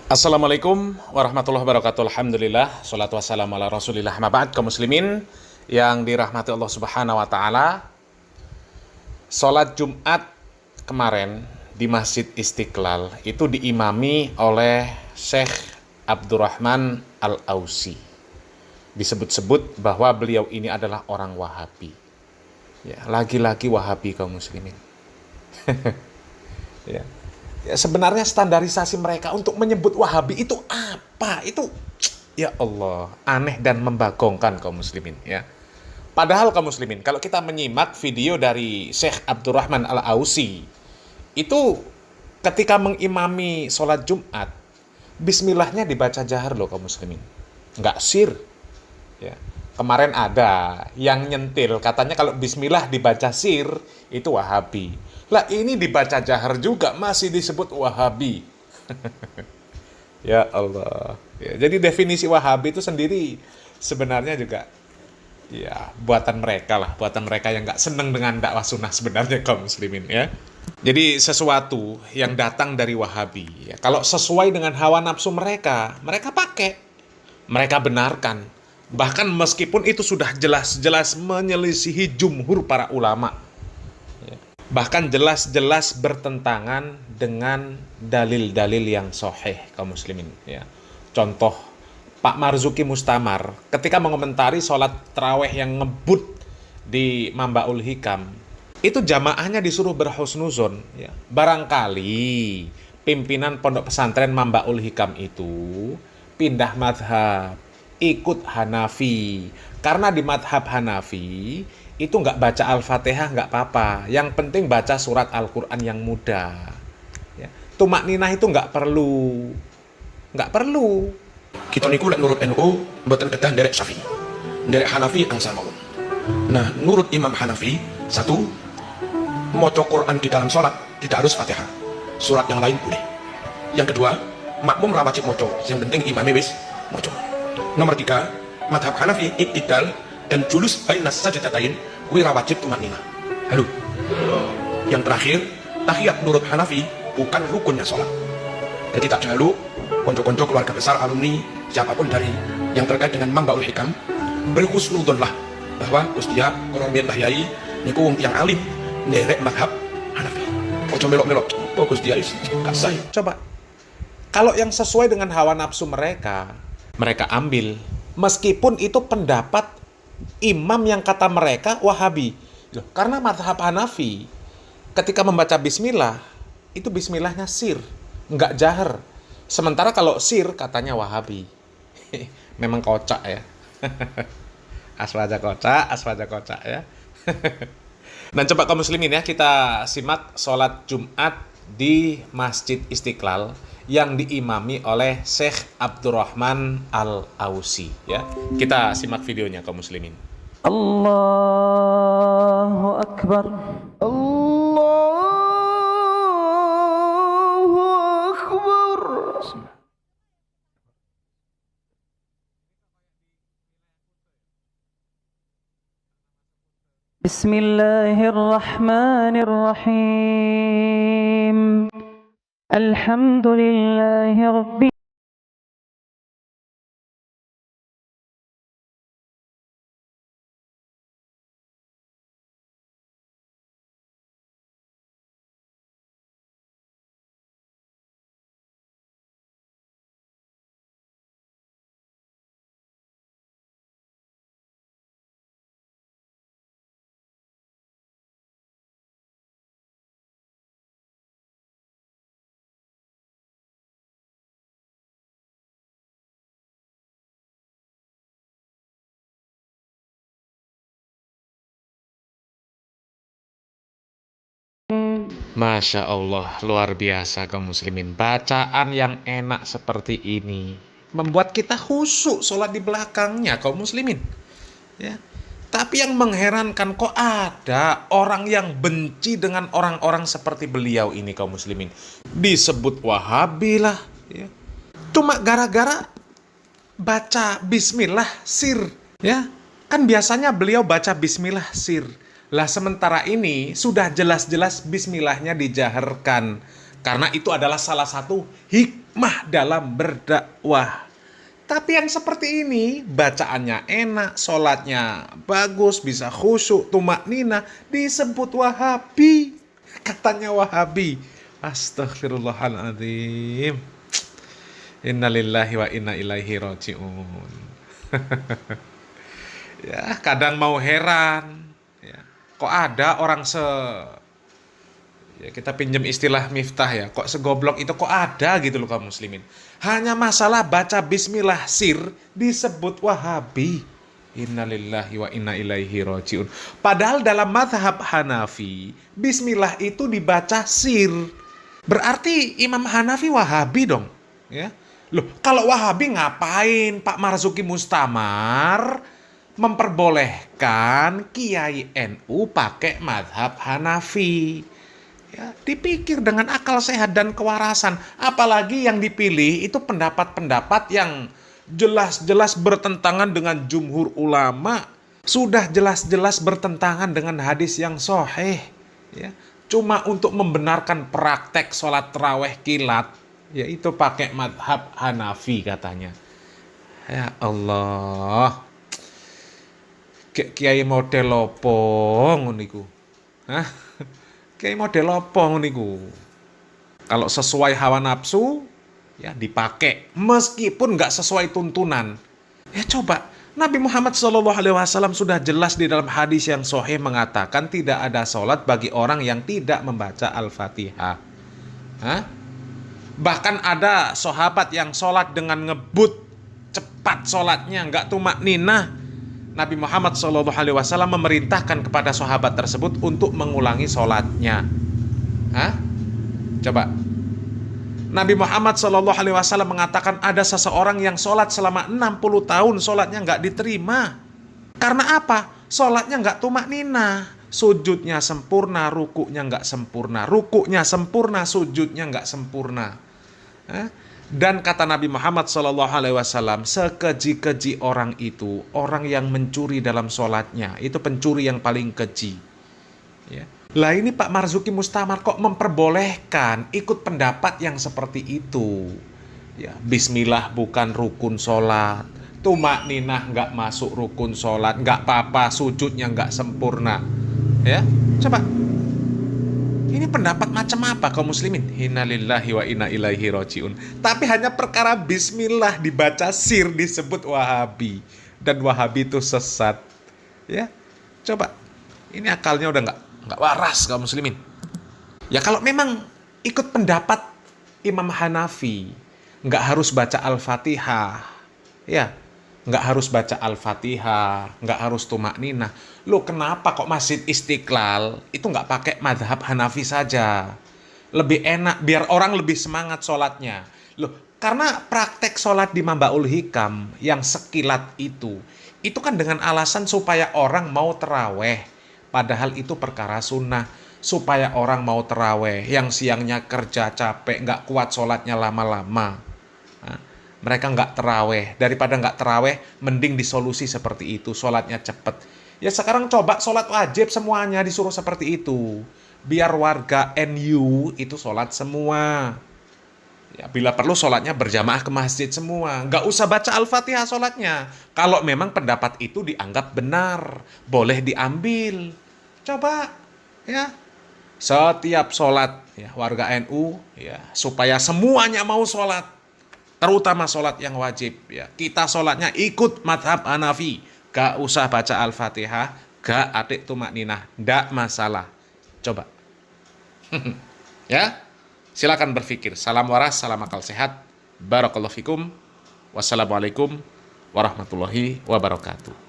Assalamualaikum warahmatullahi wabarakatuh. Alhamdulillah, salatu wassalamu ala rasulillah. Ma'ba'd, kaum muslimin yang dirahmati Allah subhanahu wa ta'ala. Sholat Jumat kemarin di Masjid Istiqlal itu diimami oleh Syekh Abdurrahman Al-Ausi. Disebut-sebut bahwa beliau ini adalah orang Wahabi. Ya, lagi-lagi Wahabi kaum muslimin. Ya. Ya, sebenarnya standarisasi mereka untuk menyebut Wahabi itu apa? Itu ya Allah, aneh dan membagongkan kaum muslimin ya. Padahal kaum muslimin, kalau kita menyimak video dari Syekh Abdurrahman Al-Ausi, itu ketika mengimami sholat Jumat, bismillahnya dibaca jahar loh kaum muslimin. Nggak sir. Ya. Kemarin ada yang nyentil, katanya kalau bismillah dibaca sir, itu Wahabi. Lah ini dibaca jahar juga masih disebut Wahabi. Ya Allah. Ya, jadi definisi Wahabi itu sendiri sebenarnya juga ya buatan mereka lah, buatan mereka yang nggak seneng dengan dakwah sunnah sebenarnya kaum muslimin ya. Jadi sesuatu yang datang dari Wahabi, ya, kalau sesuai dengan hawa nafsu mereka, mereka pakai, mereka benarkan. Bahkan meskipun itu sudah jelas-jelas menyelisihi jumhur para ulama, bahkan jelas-jelas bertentangan dengan dalil-dalil yang sahih kaum muslimin ya. Contoh Pak Marzuki Mustamar ketika mengomentari sholat taraweh yang ngebut di Mambaul Hikam, itu jamaahnya disuruh berhusnuzon ya. Barangkali pimpinan pondok pesantren Mambaul Hikam itu pindah madhab, ikut Hanafi, karena di madhab Hanafi itu nggak baca Al-Fatihah nggak apa-apa. Yang penting baca surat Al-Quran yang mudah. Ya. Tumak ninah itu nggak perlu. Nggak perlu. Kita niku lek nurut NU mboten kedah nderek Syafi'i. Nderek Hanafi angsal mawon. Nah, nurut Imam Hanafi, satu, maca Quran di dalam sholat tidak harus Fatihah. Surat yang lain boleh. Yang kedua, makmum ra wajib maca, yang penting imamnya wis maca. Nomor tiga, madhab Hanafi iktidal dan julus bainas sajdatain kuwi ra wajib tumanina. Halo. Yang terakhir, tahiyat nurut Hanafi bukan rukunnya sholat. Jadi tak dahulu konco-konco keluarga besar alumni siapapun dari yang terkait dengan Mambaul Hikam berhusnudon lah bahwa Ustia Koromien Lahyai niku wong yang alim nderek madhab Hanafi. Ojo melok-melok Gus Dia kasai. Coba. Kalau yang sesuai dengan hawa nafsu mereka, mereka ambil. Meskipun itu pendapat imam yang kata mereka Wahabi. Loh, karena madhab Hanafi ketika membaca bismillah, itu bismillahnya sir, nggak jahar. Sementara kalau sir katanya Wahabi. Memang kocak ya. Aswaja kocak ya. Dan coba kaum muslimin ya, kita simak sholat Jumat di Masjid Istiqlal yang diimami oleh Syekh Abdurrahman Al-Ausi ya. Kita simak videonya kaum muslimin. Allahu Akbar. Allahu Akbar. Bismillahirrahmanirrahim. Alhamdulillahi Rabbil Masya Allah, luar biasa kaum muslimin. Bacaan yang enak seperti ini membuat kita khusyuk sholat di belakangnya kaum muslimin. Ya. Tapi yang mengherankan, kok ada orang yang benci dengan orang-orang seperti beliau ini kaum muslimin. Disebut Wahabi lah. Ya. Cuma gara-gara baca bismillah sir. Ya. Kan biasanya beliau baca bismillah sir. Lah sementara ini sudah jelas-jelas bismillahnya dijaharkan. Karena itu adalah salah satu hikmah dalam berdakwah. Tapi yang seperti ini, bacaannya enak, sholatnya bagus, bisa khusyuk, tumaknina, disebut Wahabi. Katanya Wahabi. Astaghfirullahaladzim. Innalillahi wa inna ilaihi raji'un. Ya, kadang mau heran. Ya, kok ada orang ya kita pinjam istilah Miftah ya, kok segoblok itu kok ada gitu loh kaum muslimin. Hanya masalah baca bismillah sir disebut Wahabi. Innalillahi wa inna ilaihi raji'un. Padahal dalam mazhab Hanafi, bismillah itu dibaca sir. Berarti Imam Hanafi Wahabi dong, ya. Loh, kalau Wahabi ngapain Pak Marzuki Mustamar memperbolehkan Kiai NU pakai mazhab Hanafi? Ya, dipikir dengan akal sehat dan kewarasan. Apalagi yang dipilih itu pendapat-pendapat yang jelas-jelas bertentangan dengan jumhur ulama. Sudah jelas-jelas bertentangan dengan hadis yang sahih. Ya, cuma untuk membenarkan praktek sholat tarawih kilat, yaitu pakai mazhab Hanafi katanya. Ya Allah. Kiai model opo ngono iku? Hah? Kiai model apa niku? Kalau sesuai hawa nafsu, ya dipakai. Meskipun nggak sesuai tuntunan. Ya coba, Nabi Muhammad SAW sudah jelas di dalam hadis yang sahih mengatakan tidak ada sholat bagi orang yang tidak membaca Al-Fatihah. Hah? Bahkan ada sahabat yang sholat dengan ngebut, cepat sholatnya, nggak tumakninah. Nabi Muhammad SAW memerintahkan kepada sahabat tersebut untuk mengulangi sholatnya. Hah? Coba. Nabi Muhammad SAW mengatakan ada seseorang yang sholat selama 60 tahun sholatnya nggak diterima. Karena apa? Sholatnya nggak tumakninah. Sujudnya sempurna, rukuknya nggak sempurna. Rukuknya sempurna, sujudnya nggak sempurna. Hah? Dan kata Nabi Muhammad SAW, sekeji-keji orang itu, orang yang mencuri dalam sholatnya, itu pencuri yang paling keji. Ya. Lah ini Pak Marzuki Mustamar kok memperbolehkan ikut pendapat yang seperti itu. Ya, bismillah bukan rukun sholat, tumakninah nggak masuk rukun sholat, nggak apa-apa, sujudnya nggak sempurna. Ya, coba. Ini pendapat macam apa kaum muslimin? Innalillahi wa inna ilaihi raji'un. Tapi hanya perkara bismillah dibaca sir disebut Wahabi. Dan Wahabi itu sesat. Ya, coba. Ini akalnya udah nggak waras kaum muslimin. Ya kalau memang ikut pendapat Imam Hanafi, nggak harus baca Al-Fatihah. Ya, nggak harus baca Al-Fatihah, nggak harus tumakninah. Loh kenapa kok Masjid Istiqlal itu nggak pakai mazhab Hanafi saja? Lebih enak, biar orang lebih semangat sholatnya. Loh, karena praktek sholat di Mambaul Hikam yang sekilat itu kan dengan alasan supaya orang mau terawih. Padahal itu perkara sunnah. Supaya orang mau terawih, yang siangnya kerja capek, nggak kuat sholatnya lama-lama. Mereka nggak terawih. Daripada nggak terawih, mending disolusi seperti itu, sholatnya cepet. Ya sekarang coba sholat wajib semuanya disuruh seperti itu. Biar warga NU itu sholat semua. Ya, bila perlu sholatnya berjamaah ke masjid semua. Nggak usah baca Al-Fatihah sholatnya. Kalau memang pendapat itu dianggap benar, boleh diambil. Coba, ya. Setiap sholat, ya, warga NU, ya, supaya semuanya mau sholat. Terutama sholat yang wajib. Ya. Kita sholatnya ikut mazhab Hanafi. Gak usah baca Al-Fatihah, gak atik tumakninah, ndak masalah. Coba. Ya, silakan berpikir. Salam waras, salam akal sehat. Barakallahu fikum. Wassalamualaikum warahmatullahi wabarakatuh.